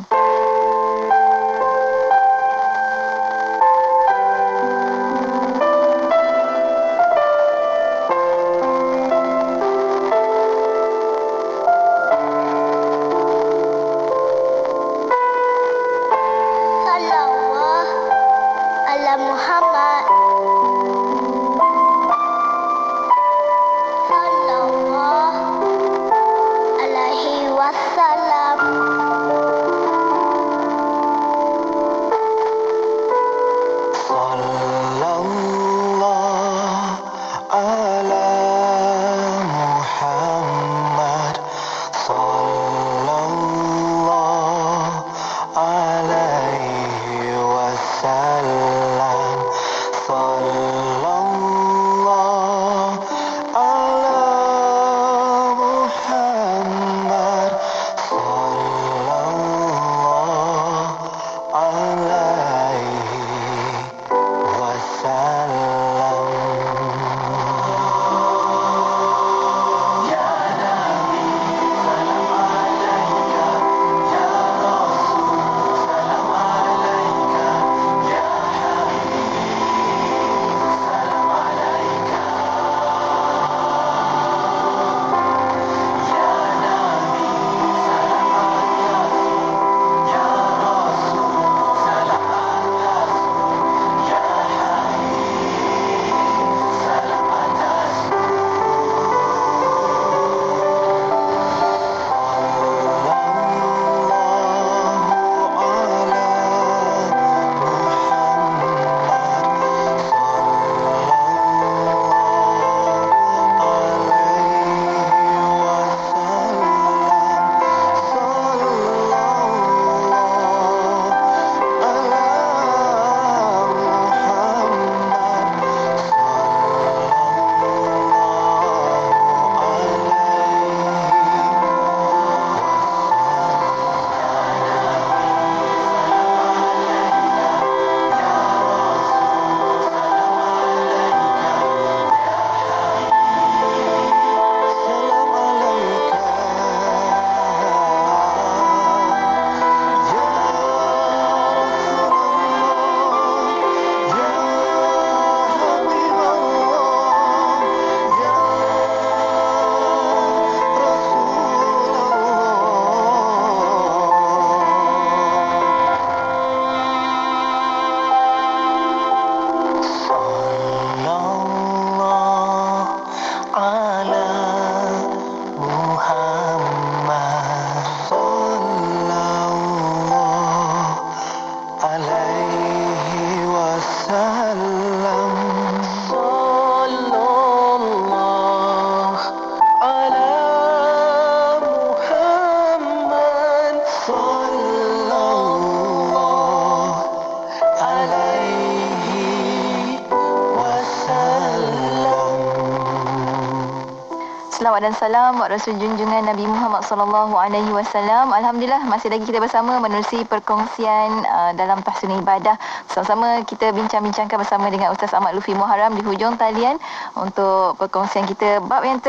Selawat dan salam buat Rasul junjungan Nabi Muhammad sallallahu alaihi wasallam. Alhamdulillah masih lagi kita bersama menerusi perkongsian dalam tahsin ibadah. Sama-sama kita bincang-bincangkan bersama dengan Ustaz Ahmad Lufi Muharram di hujung talian untuk perkongsian kita bab yang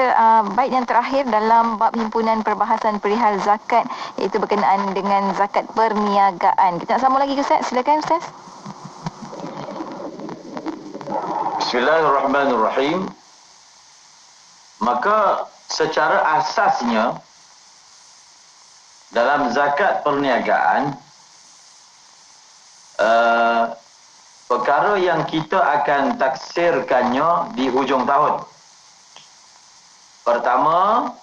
bait yang terakhir dalam bab himpunan perbahasan perihal zakat, iaitu berkenaan dengan zakat perniagaan. Kita nak sambung lagi Ustaz. Silakan Ustaz. Bismillahirrahmanirrahim. Maka secara asasnya dalam zakat perniagaan, perkara yang kita akan taksirkannya di hujung tahun. Pertama,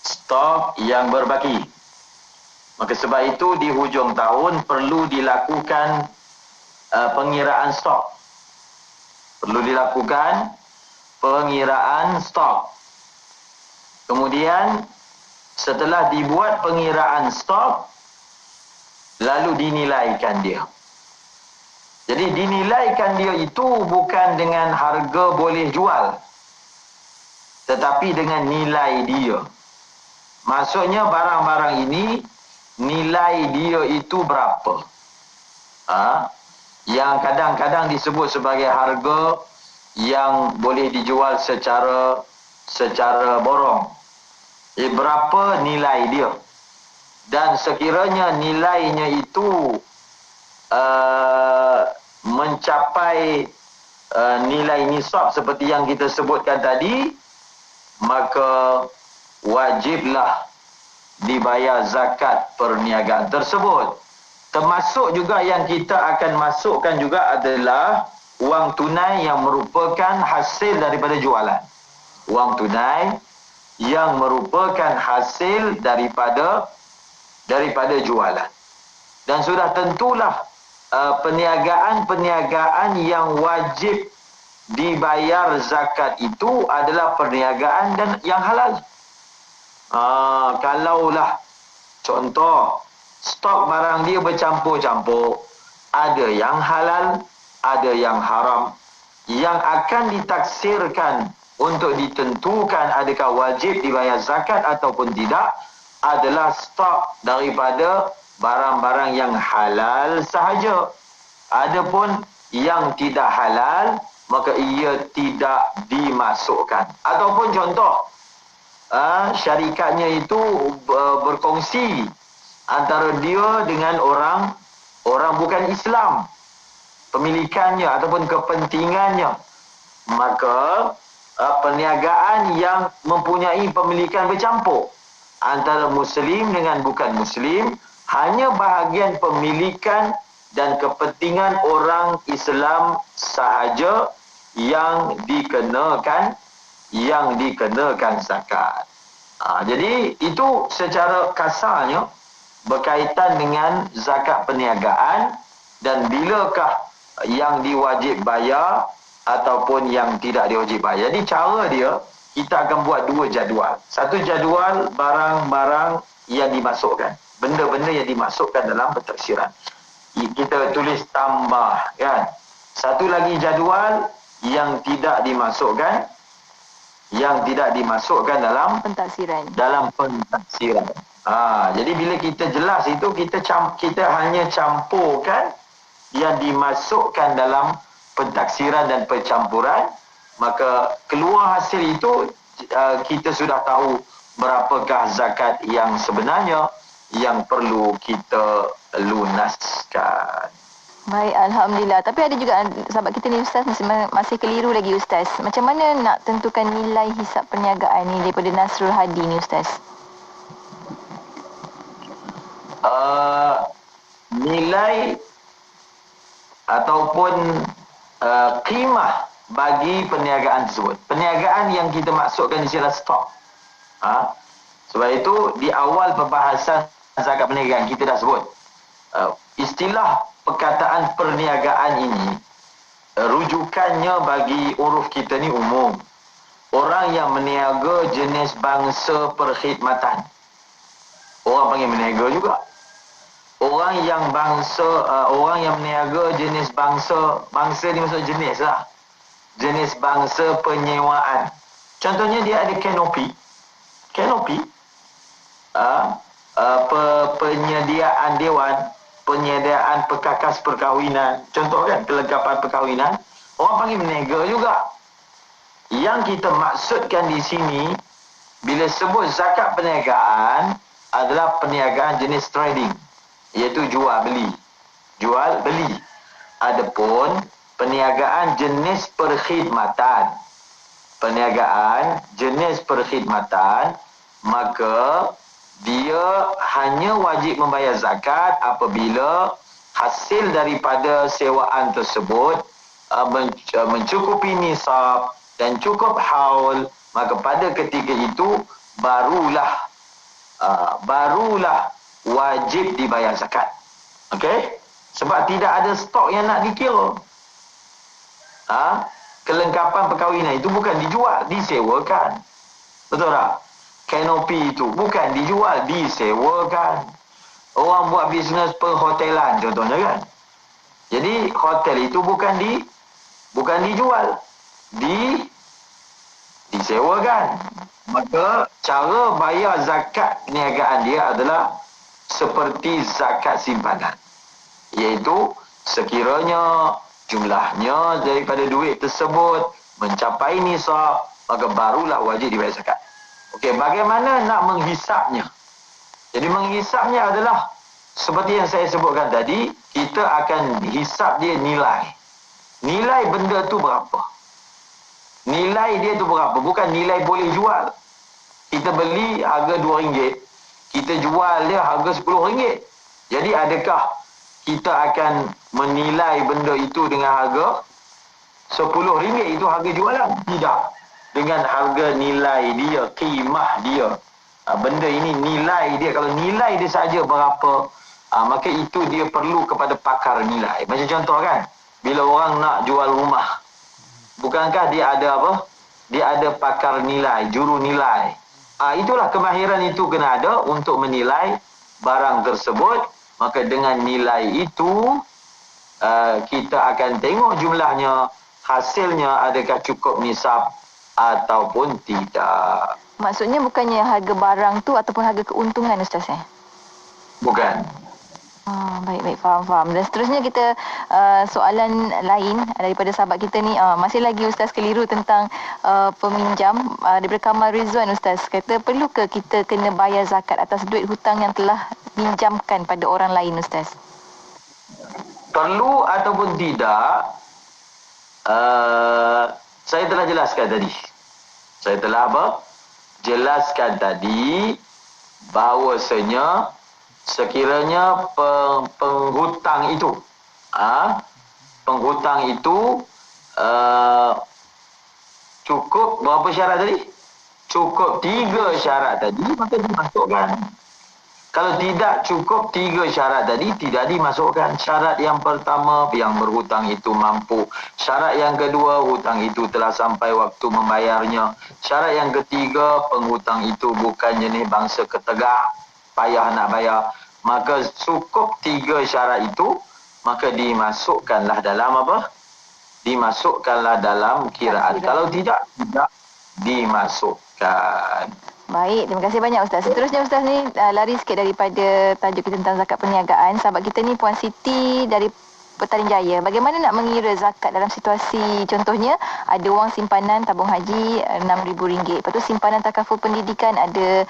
stok yang berbaki. Maka sebab itu di hujung tahun perlu dilakukan pengiraan stok. Perlu dilakukan pengiraan stok. Kemudian setelah dibuat pengiraan stok, lalu dinilaikan dia. Jadi dinilaikan dia itu bukan dengan harga boleh jual, tetapi dengan nilai dia. Maksudnya barang-barang ini nilai dia itu berapa. Yang kadang-kadang disebut sebagai harga yang boleh dijual secara borong. Berapa nilai dia? Dan sekiranya nilainya itu mencapai nilai nisab seperti yang kita sebutkan tadi, maka wajiblah dibayar zakat perniagaan tersebut. Termasuk juga yang kita akan masukkan juga adalah wang tunai yang merupakan hasil daripada jualan. Wang tunai yang merupakan hasil daripada jualan. Dan sudah tentulah perniagaan yang wajib dibayar zakat itu adalah perniagaan dan yang halal. Kalaulah contoh stok barang dia bercampur-campur, ada yang halal, ada yang haram, yang akan ditaksirkan untuk ditentukan adakah wajib dibayar zakat ataupun tidak adalah stok daripada barang-barang yang halal sahaja. Adapun yang tidak halal, maka ia tidak dimasukkan. Ataupun contoh, syarikatnya itu berkongsi antara dia dengan orang bukan Islam, pemilikannya ataupun kepentingannya, maka perniagaan yang mempunyai pemilikan bercampur antara Muslim dengan bukan Muslim, hanya bahagian pemilikan dan kepentingan orang Islam sahaja yang dikenakan zakat. Jadi itu secara kasarnya berkaitan dengan zakat perniagaan dan bilakah yang diwajib bayar ataupun yang tidak diwajib bayar. Jadi cara dia, kita akan buat dua jadual. Satu jadual barang-barang yang dimasukkan, benda-benda yang dimasukkan dalam pentaksiran. Kita tulis tambah, kan? Satu lagi jadual yang tidak dimasukkan, dalam pentaksiran. Jadi bila kita jelas itu, kita hanya campurkan yang dimasukkan dalam pentaksiran dan pencampuran, maka keluar hasil itu kita sudah tahu berapakah zakat yang sebenarnya yang perlu kita lunaskan. Baik, Alhamdulillah. Tapi ada juga sahabat kita ni Ustaz masih keliru lagi Ustaz. Macam mana nak tentukan nilai hisap perniagaan ni daripada Nasrul Hadi ni Ustaz? Nilai ataupun qimah bagi perniagaan tersebut. Perniagaan yang kita maksudkan di sini adalah stok. Sebab itu di awal pembahasan zakat perniagaan kita dah sebut istilah perkataan perniagaan ini, rujukannya bagi uruf kita ni umum. Orang yang meniaga jenis bangsa perkhidmatan, orang panggil meniaga juga. Orang yang meniaga jenis bangsa ni maksud jenis lah, jenis bangsa penyewaan. Contohnya dia ada kanopi, penyediaan dewan, penyediaan perkakas perkahwinan. Contoh kan, kelengkapan perkahwinan. Orang panggil menega juga. Yang kita maksudkan di sini, bila sebut zakat perniagaan, adalah perniagaan jenis trading, iaitu jual beli. Jual beli. Adapun perniagaan jenis perkhidmatan. Perniagaan jenis perkhidmatan, maka dia hanya wajib membayar zakat apabila hasil daripada sewaan tersebut mencukupi nisab dan cukup haul, maka pada ketika itu barulah wajib dibayar zakat. Okey? Sebab tidak ada stok yang nak dikira. Kelengkapan perkahwinan itu bukan dijual, disewakan. Betul tak? Kanopi itu bukan dijual, disewakan. Orang buat bisnes perhotelan contohnya kan. Jadi hotel itu bukan dijual, disewakan. Maka cara bayar zakat perniagaan dia adalah seperti zakat simpanan, iaitu sekiranya jumlahnya daripada duit tersebut mencapai nisab, maka barulah wajib dibayar zakat. Okey, bagaimana nak menghisapnya? Jadi menghisapnya adalah seperti yang saya sebutkan tadi, kita akan hisap dia nilai. Nilai benda tu berapa? Nilai dia tu berapa? Bukan nilai boleh jual. Kita beli harga RM2, kita jual dia harga RM10. Jadi adakah kita akan menilai benda itu dengan harga RM10 itu harga jualan? Tidak. Dengan harga nilai dia, qimah dia. Benda ini nilai dia. Kalau nilai dia saja berapa, maka itu dia perlu kepada pakar nilai. Macam contoh kan, bila orang nak jual rumah, bukankah dia ada apa? Dia ada pakar nilai, juru nilai. Itulah kemahiran itu kena ada untuk menilai barang tersebut. Maka dengan nilai itu, kita akan tengok jumlahnya, hasilnya adakah cukup nisab ataupun tidak. Maksudnya bukannya harga barang tu ataupun harga keuntungan Ustaz Bukan. Baik, faham. Dan seterusnya kita soalan lain daripada sahabat kita ni, masih lagi Ustaz keliru tentang peminjam. Daripada Kamal Rizwan Ustaz kata, perlu ke kita kena bayar zakat atas duit hutang yang telah pinjamkan pada orang lain Ustaz? Perlu ataupun tidak, saya telah jelaskan tadi. Jelaskan tadi bahawasanya sekiranya penghutang itu cukup berapa syarat tadi? Cukup 3 syarat tadi, maka dimasukkan. Kalau tidak cukup 3 syarat tadi, tidak dimasukkan. Syarat yang pertama, yang berhutang itu mampu. Syarat yang kedua, hutang itu telah sampai waktu membayarnya. Syarat yang ketiga, penghutang itu bukan jenis bangsa ketegak, payah nak bayar. Maka cukup 3 syarat itu, maka dimasukkanlah dalam apa? Dimasukkanlah dalam kiraan. Kalau tidak dimasukkan. Baik, terima kasih banyak Ustaz. Seterusnya Ustaz ni lari sikit daripada tajuk kita tentang zakat perniagaan. Sahabat kita ni Puan Siti dari Petaling Jaya. Bagaimana nak mengira zakat dalam situasi contohnya ada wang simpanan tabung haji RM6,000. Lepas tu simpanan takaful pendidikan ada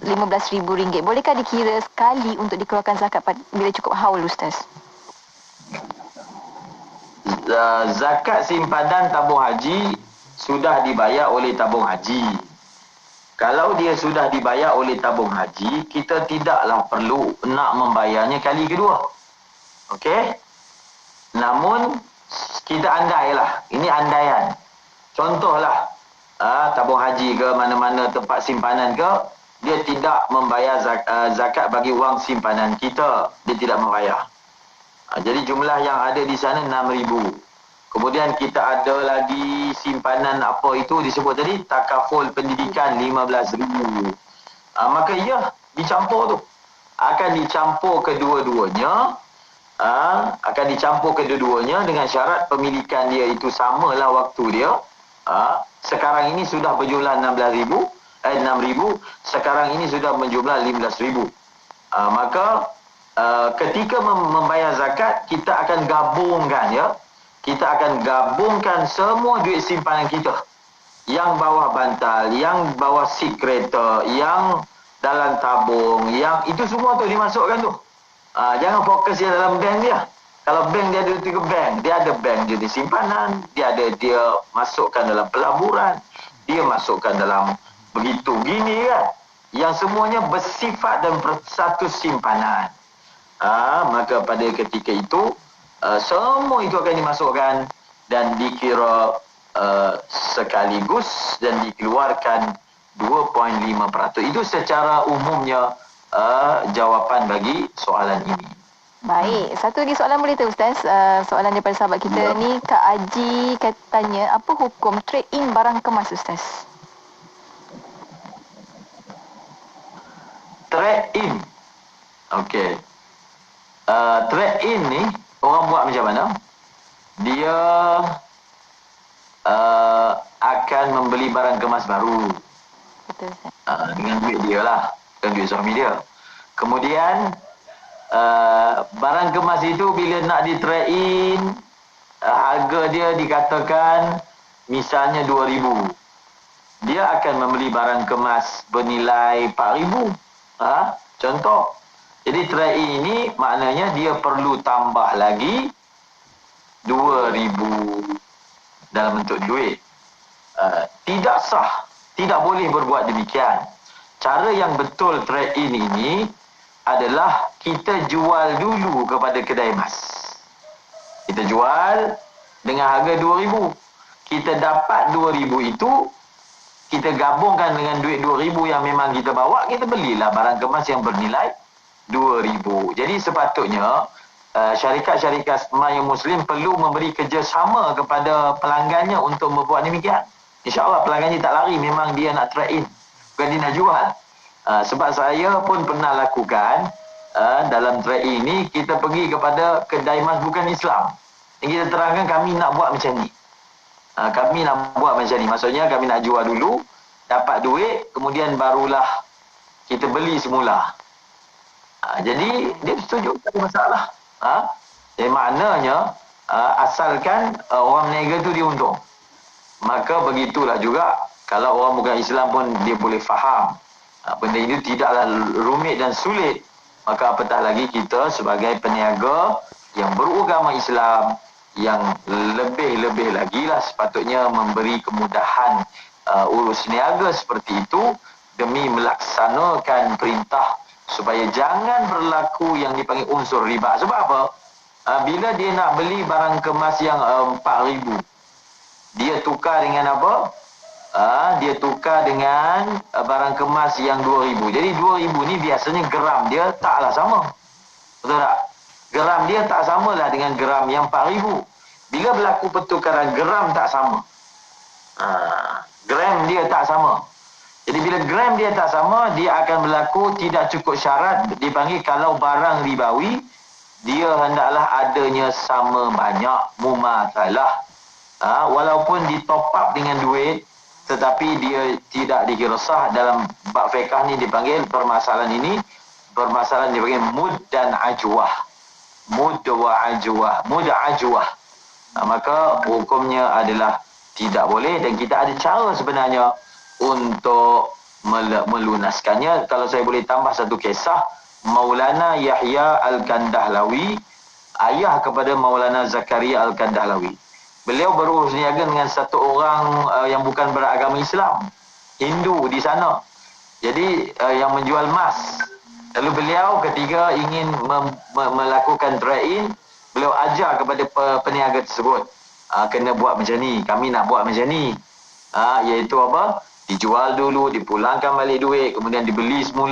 RM15,000. Bolehkah dikira sekali untuk dikeluarkan zakat bila cukup haul Ustaz? Zakat simpanan tabung haji sudah dibayar oleh tabung haji. Kalau dia sudah dibayar oleh tabung haji, kita tidaklah perlu nak membayarnya kali kedua. Okey? Namun, kita andailah. Ini andaian. Contohlah, tabung haji ke mana-mana tempat simpanan ke, dia tidak membayar zakat bagi wang simpanan kita. Dia tidak membayar. Jadi jumlah yang ada di sana 6,000. Kemudian kita ada lagi simpanan apa itu disebut tadi, takaful pendidikan 15,000. Maka ia dicampur tu. Akan dicampur kedua-duanya. Akan dicampur kedua-duanya dengan syarat pemilikan dia itu samalah waktu dia. Sekarang ini sudah berjumlah 6,000. Sekarang ini sudah berjumlah 15,000. Maka ketika membayar zakat, kita akan gabungkan, ya. Kita akan gabungkan semua duit simpanan kita. Yang bawah bantal, yang bawah seat kereta, yang dalam tabung, yang itu semua tu dimasukkan tu. Jangan fokus dia dalam bank dia. Kalau bank dia ada 3 bank, dia ada bank dia di simpanan, dia masukkan dalam pelaburan, dia masukkan dalam begitu gini kan. Yang semuanya bersifat dan bersatu simpanan. Maka pada ketika itu semua itu akan dimasukkan dan dikira sekaligus dan dikeluarkan 2.5%. Itu secara umumnya jawapan bagi soalan ini. Baik, satu lagi soalan boleh tu Ustaz? Soalan daripada sahabat kita ni, Kak Aji katanya, apa hukum trade in barang kemas Ustaz? Trade in. Okey. Trade in ni orang buat macam mana? Dia akan membeli barang kemas baru. Betul Ustaz. Dengan duit dia lah, dengan duit suami dia. Kemudian barang kemas itu bila nak di trade in, harga dia dikatakan misalnya 2,000. Dia akan membeli barang kemas bernilai 4,000. Contoh. Jadi trade in ini maknanya dia perlu tambah lagi 2,000 dalam bentuk duit. Tidak sah, tidak boleh berbuat demikian. Cara yang betul trade in ini adalah kita jual dulu kepada kedai emas. Kita jual dengan harga 2,000. Kita dapat 2,000 itu, kita gabungkan dengan duit 2,000 yang memang kita bawa, kita belilah barang kemas yang bernilai 2,000. Jadi sepatutnya syarikat-syarikat emas yang Muslim perlu memberi kerjasama kepada pelanggannya untuk membuat demikian. InsyaAllah pelanggannya tak lari, memang dia nak trade in, bukan dia nak jual. Sebab saya pun pernah lakukan dalam trade in ini, kita pergi kepada kedai emas bukan Islam. Yang kita terangkan kami nak buat macam ni. Kami nak buat macam ni. Maksudnya kami nak jual dulu, dapat duit, kemudian barulah kita beli semula. Jadi dia setuju, tak ada masalah. Jadi maknanya asalkan orang berniaga tu dia untung. Maka begitulah juga kalau orang bukan Islam pun dia boleh faham. Benda itu tidaklah rumit dan sulit. Maka apatah lagi kita sebagai peniaga yang beragama Islam, yang lebih-lebih lagi lah sepatutnya memberi kemudahan urus niaga seperti itu demi melaksanakan perintah supaya jangan berlaku yang dipanggil unsur riba. Sebab apa? Bila dia nak beli barang kemas yang 4,000, dia tukar dengan apa? Dia tukar dengan barang kemas yang 2,000. Jadi 2,000 ni biasanya gram dia taklah sama. Betul tak? Gram dia tak samalah dengan gram yang 4,000. Bila berlaku pertukaran gram tak sama. Gram dia tak sama. Jadi bila gram dia tak sama, dia akan berlaku tidak cukup syarat dipanggil kalau barang ribawi, dia hendaklah adanya sama banyak mumathalah. Walaupun di top up dengan duit, tetapi dia tidak dikira sah. Dalam bab fiqh ni dipanggil permasalahan ini, permasalahan dipanggil mud dan ajwah. Mud wa ajwah. Mud ajwah. Maka hukumnya adalah tidak boleh, dan kita ada cara sebenarnya untuk melunaskannya. Kalau saya boleh tambah satu kisah, Maulana Yahya Al-Kandahlawi, ayah kepada Maulana Zakaria Al-Kandahlawi. Beliau berurus niaga dengan satu orang yang bukan beragama Islam, Hindu di sana. Jadi yang menjual emas. Lalu beliau ketika ingin melakukan trade-in, beliau ajar kepada peniaga tersebut, kena buat macam ni, kami nak buat macam ni. Iaitu apa? Dijual dulu, dipulangkan balik duit, kemudian dibeli semula.